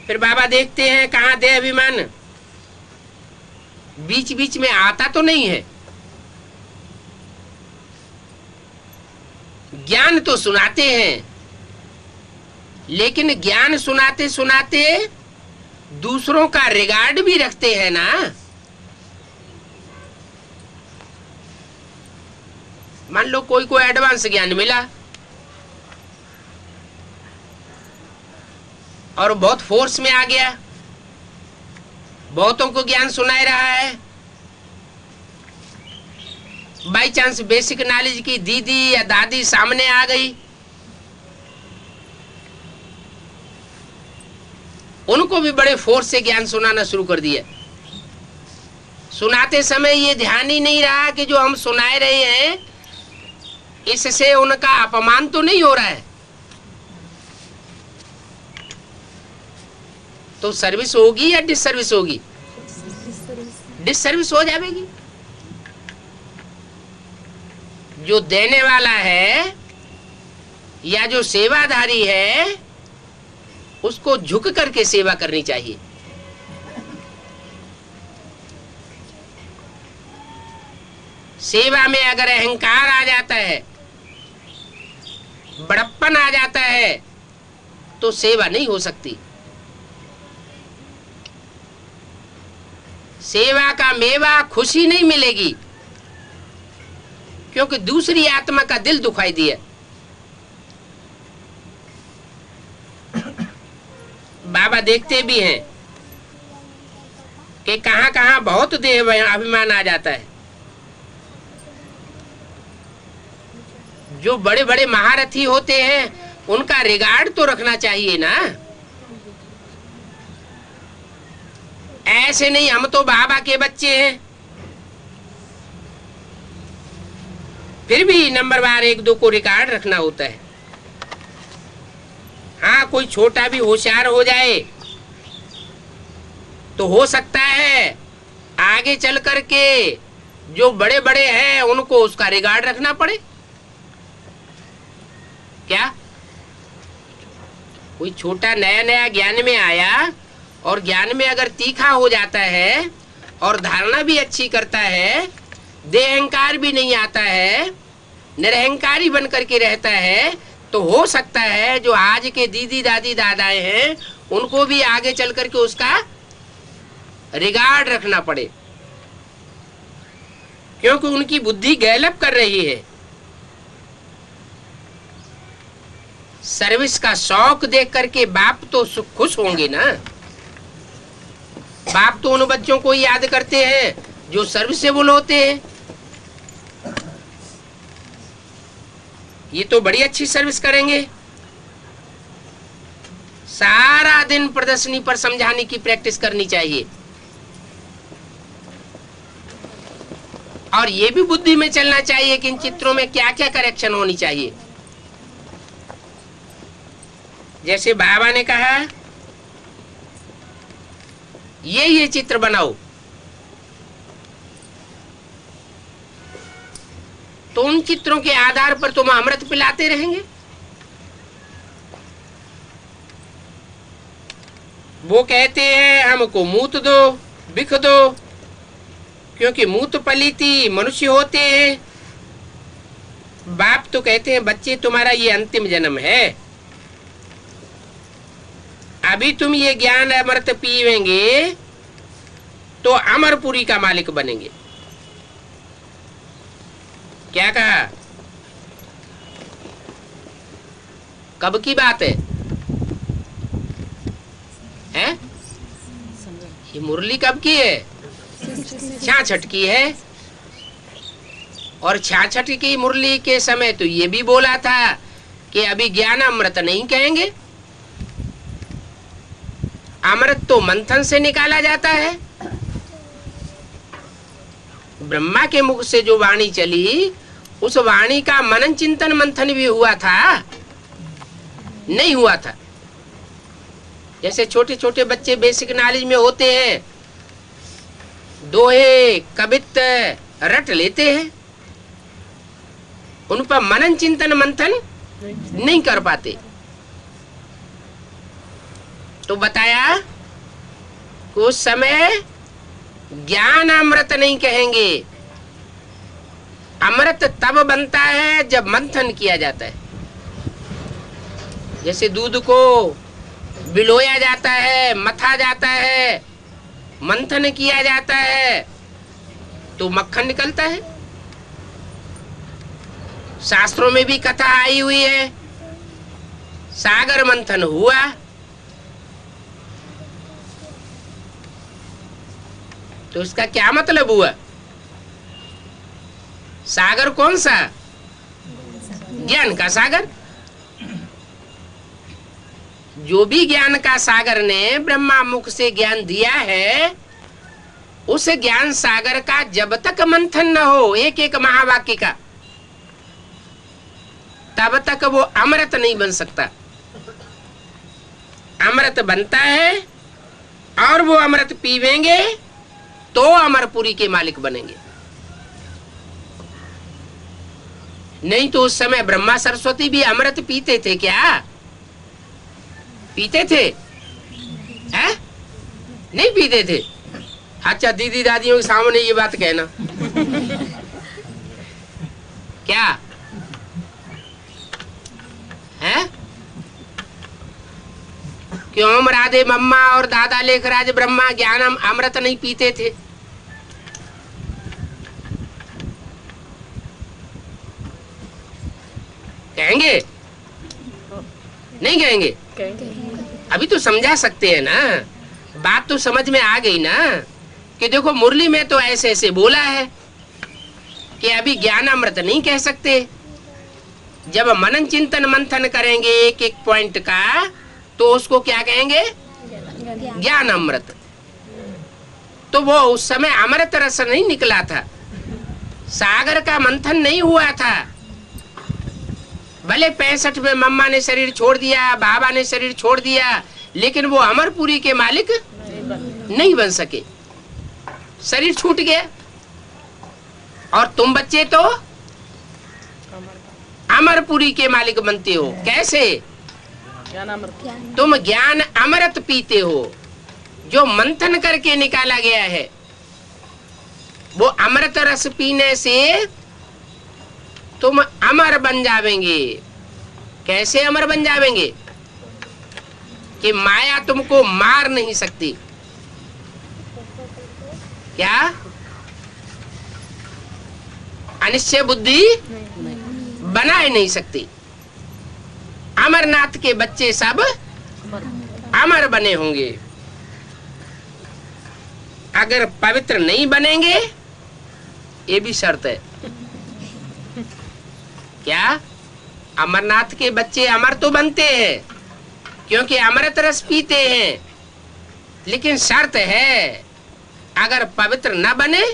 फिर बाबा देखते हैं कहां दे अभिमान, बीच बीच में आता तो नहीं है। ज्ञान तो सुनाते हैं, लेकिन ज्ञान सुनाते सुनाते दूसरों का रिगार्ड भी रखते हैं ना। मान लो कोई को एडवांस ज्ञान मिला और बहुत फोर्स में आ गया, बहुतों को ज्ञान सुनाए रहा है। बाई चांस बेसिक नॉलेज की दीदी या दादी सामने आ गई, उनको भी बड़े फोर्स से ज्ञान सुनाना शुरू कर दिया। सुनाते समय ये ध्यान ही नहीं रहा कि जो हम सुनाए रहे हैं इससे उनका अपमान तो नहीं हो रहा है। तो सर्विस होगी या डिसर्विस होगी? डिसर्विस हो जाएगी। जो देने वाला है या जो सेवाधारी है उसको झुक करके सेवा करनी चाहिए। सेवा में अगर अहंकार आ जाता है, बड़प्पन आ जाता है, तो सेवा नहीं हो सकती। सेवा का मेवा खुशी नहीं मिलेगी, क्योंकि दूसरी आत्मा का दिल दुखाई दिया। बाबा देखते भी हैं कि कहां कहां बहुत देह अभिमान आ जाता है। जो बड़े बड़े महारथी होते हैं उनका रिगार्ड तो रखना चाहिए ना। ऐसे नहीं हम तो बाबा के बच्चे हैं, फिर भी नंबरवार 1-2 को रिकॉर्ड रखना होता है। हाँ, कोई छोटा भी होशियार हो जाए तो हो सकता है आगे चल करके जो बड़े बड़े हैं उनको उसका रिकॉर्ड रखना पड़े। क्या कोई छोटा नया नया ज्ञान में आया और ज्ञान में अगर तीखा हो जाता है और धारणा भी अच्छी करता है, देहंकार भी नहीं आता है, निरहंकारी बन करके रहता है, तो हो सकता है जो आज के दीदी दादी दादाएं हैं उनको भी आगे चल करके उसका रिगार्ड रखना पड़े, क्योंकि उनकी बुद्धि गैलप कर रही है। सर्विस का शौक देख करके बाप तो खुश होंगे ना। बाप तो उन बच्चों को याद करते हैं जो सर्विसेबल होते हैं। ये तो बड़ी अच्छी सर्विस करेंगे। सारा दिन प्रदर्शनी पर समझाने की प्रैक्टिस करनी चाहिए और ये भी बुद्धि में चलना चाहिए कि इन चित्रों में क्या क्या करेक्शन होनी चाहिए। जैसे बाबा ने कहा ये चित्र बनाओ, तो उन चित्रों के आधार पर तुम अमृत पिलाते रहेंगे। वो कहते हैं हमको मूत दो, बिख दो, क्योंकि मूत पलीती मनुष्य होते हैं। बाप तो कहते हैं बच्चे तुम्हारा ये अंतिम जन्म है, अभी तुम ये ज्ञान अमृत पीवेंगे तो अमरपुरी का मालिक बनेंगे। क्या कहा? कब की बात है? हैं? ये मुरली कब की है? 66 की है। और 66 की मुरली के समय तो ये भी बोला था कि अभी ज्ञान अमृत नहीं कहेंगे, अमृत तो मंथन से निकाला जाता है। ब्रह्मा के मुख से जो वाणी चली उस वाणी का मनन चिंतन मंथन भी हुआ था? नहीं हुआ था। जैसे छोटे छोटे बच्चे बेसिक नॉलेज में होते हैं, दोहे कवित रट लेते हैं, उन पर मनन चिंतन मंथन नहीं कर पाते। तो बताया कि उस समय ज्ञान अमृत नहीं कहेंगे। अमृत तब बनता है जब मंथन किया जाता है। जैसे दूध को बिलोया जाता है, मथा जाता है, मंथन किया जाता है तो मक्खन निकलता है। शास्त्रों में भी कथा आई हुई है, सागर मंथन हुआ, तो इसका क्या मतलब हुआ? सागर कौन सा? ज्ञान का सागर। जो भी ज्ञान का सागर ने ब्रह्मा मुख से ज्ञान दिया है, उस ज्ञान सागर का जब तक मंथन न हो एक एक महावाक्य का, तब तक वो अमृत नहीं बन सकता। अमृत बनता है और वो अमृत पीवेंगे तो अमरपुरी के मालिक बनेंगे। नहीं तो उस समय ब्रह्मा सरस्वती भी अमृत पीते थे क्या? पीते थे? है? नहीं पीते थे। अच्छा, दीदी दादियों के सामने ये बात कहना। क्या है? क्यों राधे मम्मा और दादा लेखराज ब्रह्मा ज्ञानम अमृत नहीं पीते थे? कहेंगे? नहीं कहेंगे? अभी तो समझा सकते हैं ना, बात तो समझ में आ गई ना कि देखो मुरली में तो ऐसे ऐसे बोला है कि अभी ज्ञान अमृत नहीं कह सकते, जब मनन चिंतन मंथन करेंगे एक एक पॉइंट का, तो उसको क्या कहेंगे? ज्ञान अमृत। तो वो उस समय अमृत रस नहीं निकला था, सागर का मंथन नहीं हुआ था। भले 65 में मम्मा ने शरीर छोड़ दिया, बाबा ने शरीर छोड़ दिया, लेकिन वो अमरपुरी के मालिक नहीं बन सके, शरीर छूट गया। और तुम बच्चे तो अमरपुरी के मालिक बनते हो। कैसे? तुम ज्ञान अमृत पीते हो, जो मंथन करके निकाला गया है। वो अमृत रस पीने से तुम अमर बन जावेंगे। कैसे अमर बन जावेंगे? कि माया तुमको मार नहीं सकती। क्या? अनिश्चय बुद्धि बनाए नहीं सकती। अमरनाथ के बच्चे सब अमर बने होंगे। अगर पवित्र नहीं बनेंगे, ये भी शर्त है। क्या? अमरनाथ के बच्चे अमर तो बनते हैं, क्योंकि अमृत रस पीते हैं, लेकिन शर्त है, अगर पवित्र न बने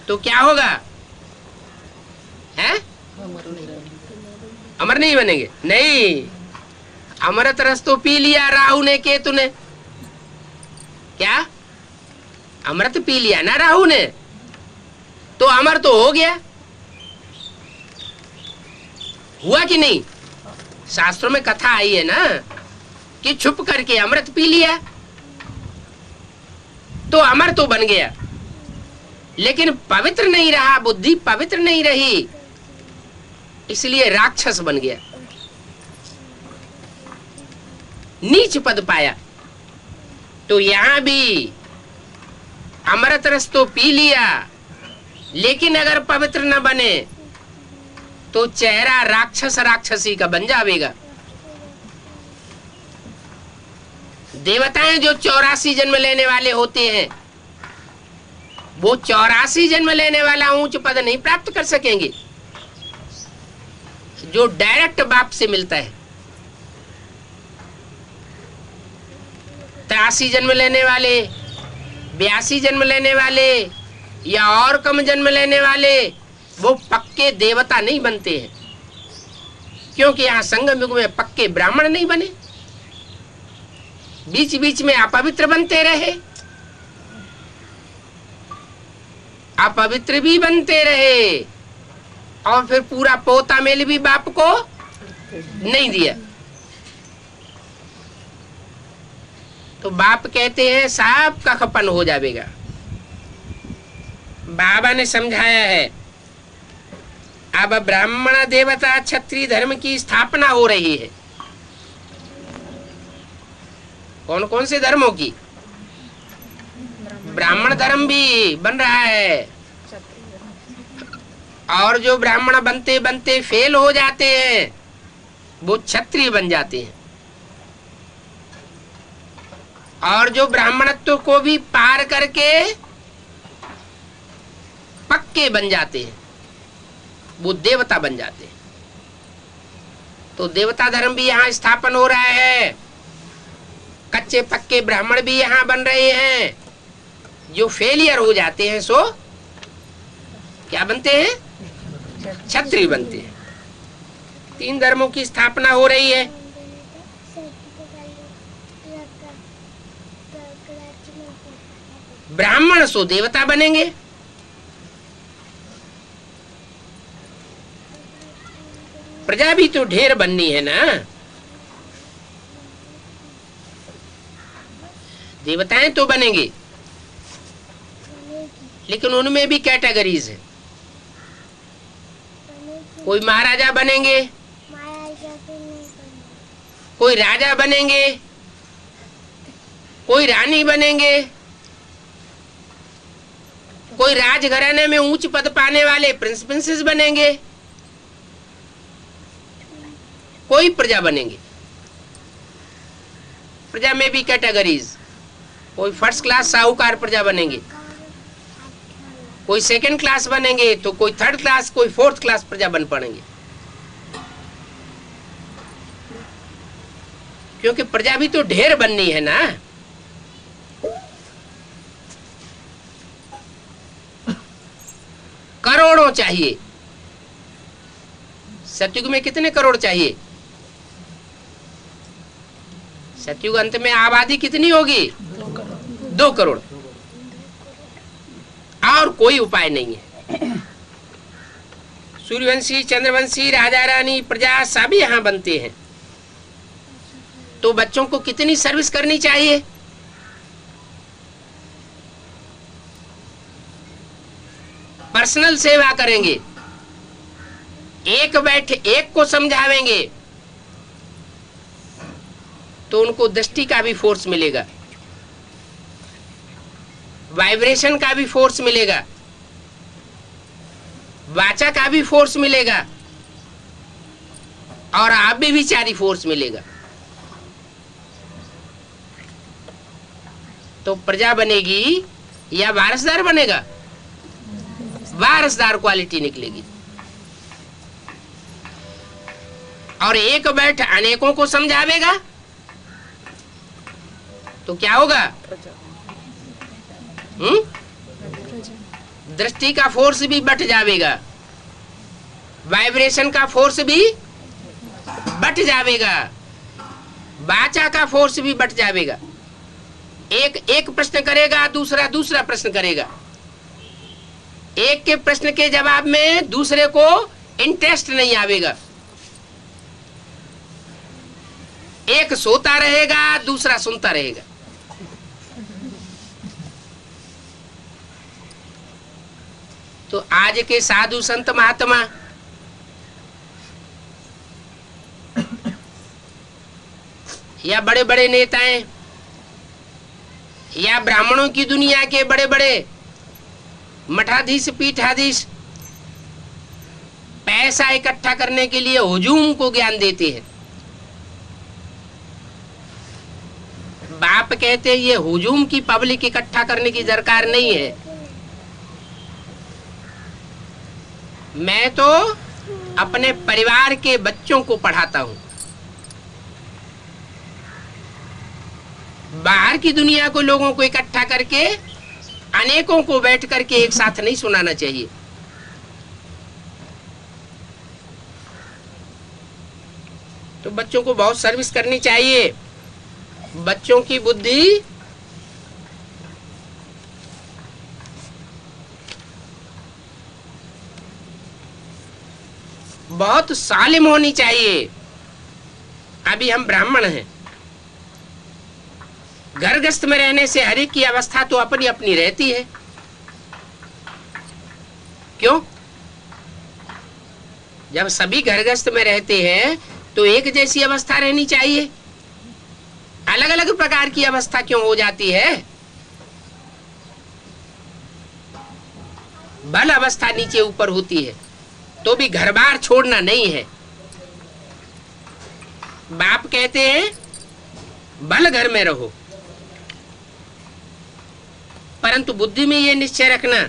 तो क्या होगा? हैं? अमर नहीं बनेंगे। नहीं, अमृत रस तो पी लिया राहु ने, केतु ने। क्या? अमृत पी लिया ना राहु ने, तो अमर तो हो गया। हुआ कि नहीं? शास्त्रों में कथा आई है ना कि छुप करके अमृत पी लिया, तो अमर तो बन गया, लेकिन पवित्र नहीं रहा, बुद्धि पवित्र नहीं रही, इसलिए राक्षस बन गया, नीच पद पाया। तो यहां भी अमृत रस तो पी लिया, लेकिन अगर पवित्र न बने तो चेहरा राक्षस राक्षसी का बन जाएगा। देवताएं जो 84 जन्म लेने वाले होते हैं, वो 84 जन्म लेने वाला ऊंच पद नहीं प्राप्त कर सकेंगे जो डायरेक्ट बाप से मिलता है। 83 जन्म लेने वाले, 82 जन्म लेने वाले, या और कम जन्म लेने वाले, वो पक्के देवता नहीं बनते हैं, क्योंकि यहाँ संगम युग में पक्के ब्राह्मण नहीं बने, बीच बीच में अपवित्र बनते रहे, अपवित्र भी बनते रहे, और फिर पूरा पोता मेल भी बाप को नहीं दिया। तो बाप कहते हैं साफ का खपन हो जाएगा। बाबा ने समझाया है, अब ब्राह्मण देवता क्षत्रिय धर्म की स्थापना हो रही है। कौन कौन से धर्मों की? ब्राह्मण धर्म भी बन रहा है, और जो ब्राह्मण बनते बनते फेल हो जाते हैं, वो क्षत्रिय बन जाते हैं, और जो ब्राह्मणत्व को भी पार करके पक्के बन जाते हैं, वो देवता बन जाते हैं। तो देवता धर्म भी यहाँ स्थापन हो रहा है, कच्चे पक्के ब्राह्मण भी यहाँ बन रहे हैं। जो फेलियर हो जाते हैं सो क्या बनते हैं? क्षत्रिय बनते हैं। 3 धर्मों की स्थापना हो रही है। ब्राह्मण सो देवता बनेंगे, प्रजा भी तो ढेर बननी है ना। देवताएं तो बनेंगे, लेकिन उनमें भी कैटेगरीज है। कोई महाराजा बनेंगे, कोई राजा बनेंगे, कोई रानी बनेंगे, कोई राजघराने में उच्च पद पाने वाले प्रिंस प्रिंसेस बनेंगे, कोई प्रजा बनेंगे। प्रजा में भी कैटेगरीज, कोई फर्स्ट क्लास साहूकार प्रजा बनेंगे, कोई सेकंड क्लास बनेंगे, तो कोई थर्ड क्लास, कोई फोर्थ क्लास प्रजा बन पड़ेंगे। क्योंकि प्रजा भी तो ढेर बननी है ना। करोड़ों चाहिए। सतयुग में कितने करोड़ चाहिए? सतयुग अंत में आबादी कितनी होगी? 2 करोड़। और कोई उपाय नहीं है। सूर्यवंशी, चंद्रवंशी, राजा रानी, प्रजा सभी यहां बनते हैं। तो बच्चों को कितनी सर्विस करनी चाहिए? पर्सनल सेवा करेंगे, एक बैठे एक को समझावेंगे तो उनको दृष्टि का भी फोर्स मिलेगा, वाइब्रेशन का भी फोर्स मिलेगा, वाचा का भी फोर्स मिलेगा और आप भी विचारी फोर्स मिलेगा। तो प्रजा बनेगी या वारसदार बनेगा? वारसदार क्वालिटी निकलेगी। और एक बैठ अनेकों को समझावेगा तो क्या होगा? दृष्टि का फोर्स भी बढ़ जाएगा, वाइब्रेशन का फोर्स भी बढ़ जाएगा, वाचा का फोर्स भी बढ़ जाएगा। एक प्रश्न करेगा, दूसरा प्रश्न करेगा। एक के प्रश्न के जवाब में दूसरे को इंटरेस्ट नहीं आवेगा। एक सोता रहेगा, दूसरा सुनता रहेगा। तो आज के साधु संत महात्मा या बड़े बड़े नेताएं या ब्राह्मणों की दुनिया के बड़े बड़े मठाधीश, पीठाधीश पैसा इकट्ठा करने के लिए हुजूम को ज्ञान देते हैं। बाप कहते हैं ये हुजूम की पब्लिक इकट्ठा करने की दरकार नहीं है। मैं तो अपने परिवार के बच्चों को पढ़ाता हूं। बाहर की दुनिया को, लोगों को इकट्ठा करके अनेकों को बैठ करके एक साथ नहीं सुनाना चाहिए। तो बच्चों को बहुत सर्विस करनी चाहिए। बच्चों की बुद्धि बहुत सालिम होनी चाहिए। अभी हम ब्राह्मण हैं, घर गृहस्थ में रहने से हर एक की अवस्था तो अपनी अपनी रहती है। क्यों? जब सभी घर गृहस्थ में रहते हैं तो एक जैसी अवस्था रहनी चाहिए। अलग अलग प्रकार की अवस्था क्यों हो जाती है? बल अवस्था नीचे ऊपर होती है तो भी घर बार छोड़ना नहीं है। बाप कहते हैं बल घर में रहो, परंतु बुद्धि में यह निश्चय रखना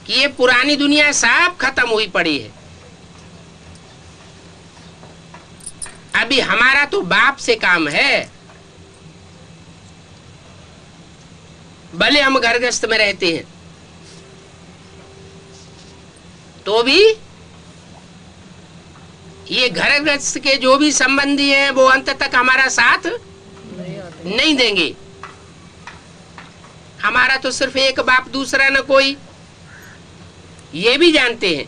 कि ये पुरानी दुनिया सब खत्म हुई पड़ी है। अभी हमारा तो बाप से काम है। भले हम घर गृहस्थ में रहते हैं तो भी ये घर गृहस्थ के जो भी संबंधी हैं वो अंत तक हमारा साथ नहीं देंगे। हमारा तो सिर्फ एक बाप, दूसरा न कोई, ये भी जानते हैं।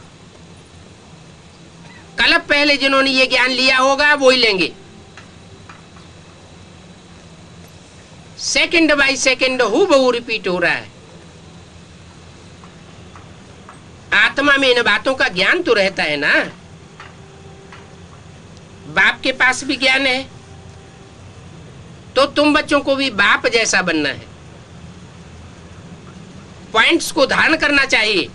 कल पहले जिन्होंने ये ज्ञान लिया होगा वो ही लेंगे। सेकंड बाय सेकंड हूबहू रिपीट हो रहा है। आत्मा में इन बातों का ज्ञान तो रहता है ना। बाप के पास भी ज्ञान है तो तुम बच्चों को भी बाप जैसा बनना है। पॉइंट्स को धारण करना चाहिए।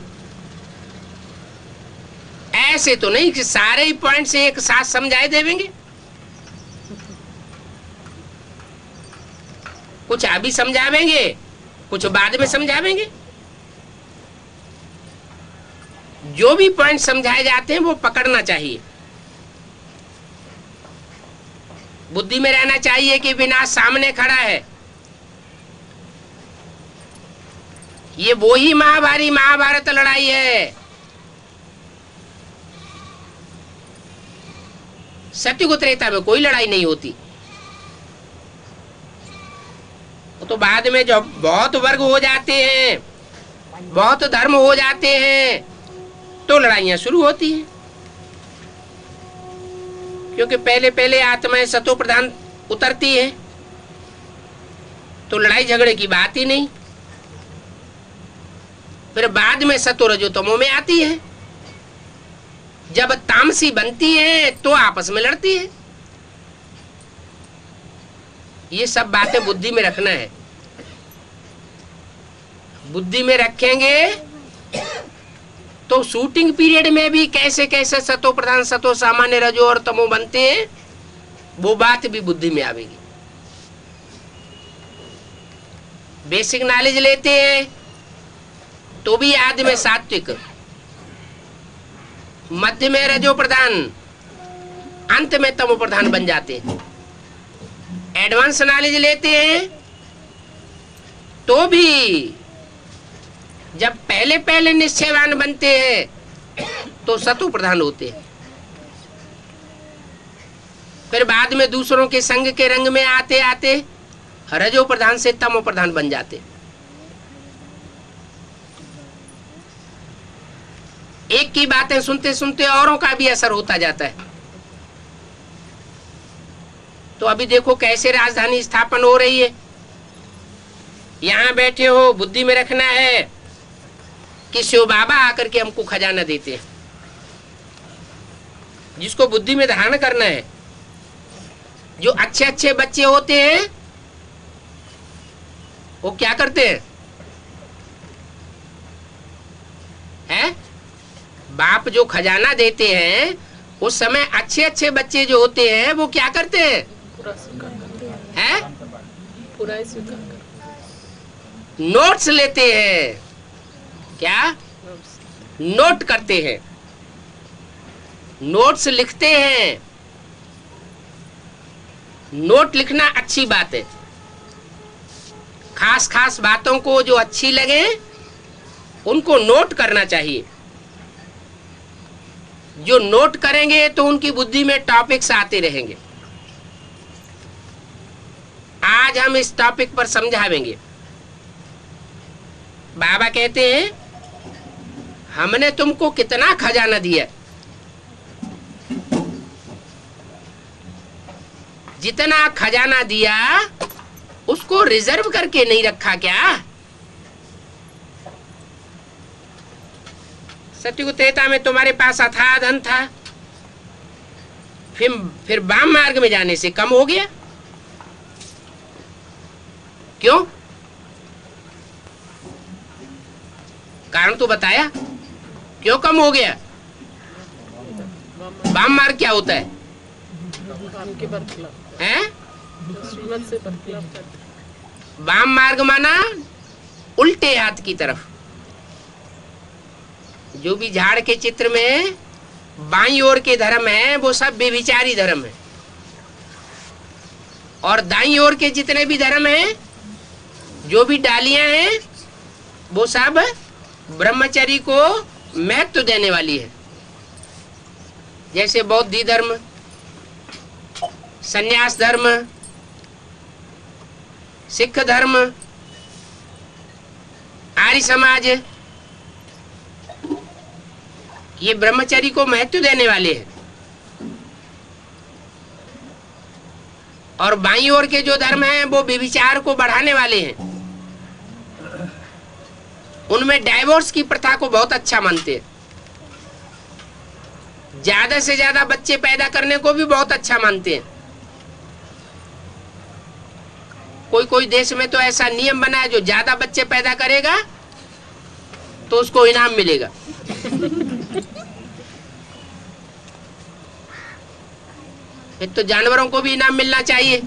ऐसे तो नहीं कि सारे ही पॉइंट्स एक साथ समझाए देवेंगे। कुछ अभी समझावेंगे, कुछ बाद में समझावेंगे। जो भी पॉइंट समझाए जाते हैं वो पकड़ना चाहिए। बुद्धि में रहना चाहिए कि विनाश सामने खड़ा है। ये वो ही महाभारी महाभारत लड़ाई है। सत्युग त्रेता में कोई लड़ाई नहीं होती। तो बाद में जब बहुत वर्ग हो जाते हैं, बहुत धर्म हो जाते हैं, तो लड़ाइयां शुरू होती हैं। क्योंकि पहले पहले आत्माएं सतो प्रधान उतरती है, तो लड़ाई झगड़े की बात ही नहीं। फिर बाद में सतो रजो तमो में आती है। जब तामसी बनती है तो आपस में लड़ती है। ये सब बातें बुद्धि में रखना है। बुद्धि में रखेंगे तो शूटिंग पीरियड में भी कैसे कैसे सतो प्रधान सतो सामान्य रजो और तमो बनते हैं, वो बात भी बुद्धि में आवेगी। बेसिक नॉलेज लेते हैं तो भी आदि में सात्विक, मध्य में रजो प्रधान, अंत में तमो प्रधान बन जाते हैं। एडवांस नॉलेज लेते हैं तो भी जब पहले पहले निश्चयवान बनते हैं तो सतो प्रधान होते हैं। फिर बाद में दूसरों के संग के रंग में आते आते रजो प्रधान से तमो प्रधान बन जाते। एक की बातें सुनते सुनते औरों का भी असर होता जाता है। तो अभी देखो कैसे राजधानी स्थापन हो रही है। यहां बैठे हो, बुद्धि में रखना है कि शिव बाबा आकर के हमको खजाना देते हैं। जिसको बुद्धि में धारण करना है, जो अच्छे अच्छे बच्चे होते हैं वो क्या करते हैं? हैं? बाप जो खजाना देते हैं उस समय अच्छे अच्छे बच्चे जो होते हैं वो क्या करते हैं? पूरा स्वीकार करते हैं? पूरा ही स्वीकार करते नोट्स लेते हैं। क्या? नोट करते हैं, नोट्स लिखते हैं। नोट लिखना अच्छी बात है। खास खास बातों को जो अच्छी लगे उनको नोट करना चाहिए। जो नोट करेंगे तो उनकी बुद्धि में टॉपिक्स आते रहेंगे। आज हम इस टॉपिक पर समझावेंगे। बाबा कहते हैं हमने तुमको कितना खजाना दिया, जितना खजाना दिया उसको रिजर्व करके नहीं रखा क्या? सत्युग त्रेता में तुम्हारे पास अथाह धन था, फिर वाम मार्ग में जाने से कम हो गया। क्यों? कारण तो बताया, क्यों कम हो गया? वाम मार्ग क्या होता है? काम के बरखिलाफ हैं? श्रीमत से बरखिलाफ करते। वाम मार्ग माना उल्टे हाथ की तरफ। जो भी झाड़ के चित्र में बाईं ओर के धर्म है वो सब बेविचारी धर्म है, और दाईं ओर के जितने भी धर्म हैं, जो भी डालियां हैं, वो सब ब्रह्मचर्य को महत्व देने वाली है। जैसे बौद्ध धर्म, संन्यास धर्म, सिख धर्म, आर्य समाज, ये ब्रह्मचर्य को महत्व देने वाले हैं। और बाईं ओर के जो धर्म हैं वो व्यभिचार को बढ़ाने वाले हैं। उनमें डाइवोर्स की प्रथा को बहुत अच्छा मानते हैं। ज्यादा से ज्यादा बच्चे पैदा करने को भी बहुत अच्छा मानते हैं। कोई कोई देश में तो ऐसा नियम बना है, जो ज्यादा बच्चे पैदा करेगा तो उसको इनाम मिलेगा। फिर तो जानवरों को भी इनाम मिलना चाहिए।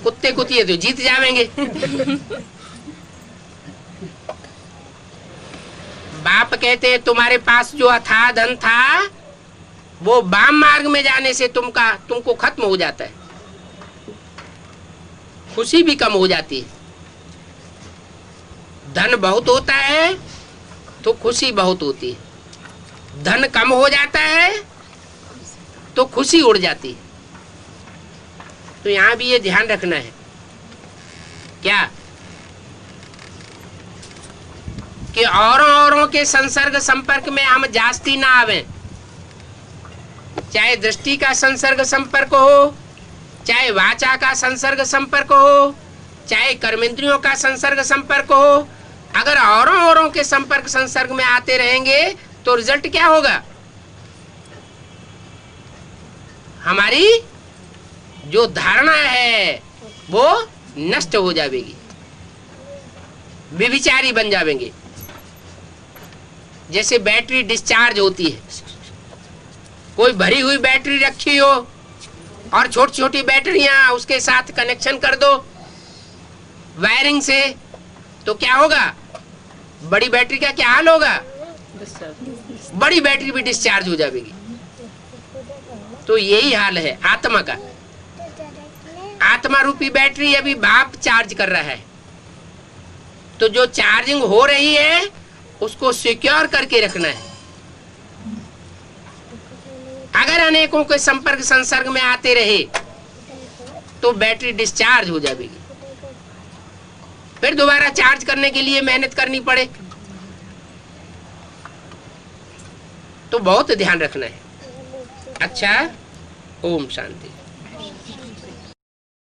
कुत्ते कुतिए तो जीत जाएंगे। बाप कहते हैं तुम्हारे पास जो अथाह धन था वो वाम मार्ग में जाने से तुमको खत्म हो जाता है, खुशी भी कम हो जाती है। धन बहुत होता है तो खुशी बहुत होती है, धन कम हो जाता है तो खुशी उड़ जाती है। तो यहां भी ये ध्यान रखना है क्या कि औरों के संसर्ग संपर्क में हम जास्ती ना आवे, चाहे दृष्टि का संसर्ग संपर्क हो, चाहे वाचा का संसर्ग संपर्क हो, चाहे कर्मेंद्रियों का संसर्ग संपर्क हो। अगर औरों के संपर्क संसर्ग में आते रहेंगे तो रिजल्ट क्या होगा? हमारी जो धारणा है वो नष्ट हो जाएगी, व्यभिचारी बन जाएंगे। जैसे बैटरी डिस्चार्ज होती है, कोई भरी हुई बैटरी रखी हो और छोटी छोटी बैटरियां उसके साथ कनेक्शन कर दो वायरिंग से, तो क्या होगा? बड़ी बैटरी का क्या हाल होगा? बड़ी बैटरी भी डिस्चार्ज हो जाएगी। तो यही हाल है आत्मा का। आत्मा रूपी बैटरी अभी बाप चार्ज कर रहा है, तो जो चार्जिंग हो रही है उसको सिक्योर करके रखना है। अगर अनेकों के संपर्क संसर्ग में आते रहे तो बैटरी डिस्चार्ज हो जाएगी, फिर दोबारा चार्ज करने के लिए मेहनत करनी पड़े। तो बहुत ध्यान रखना है। अच्छा, ओम शांति।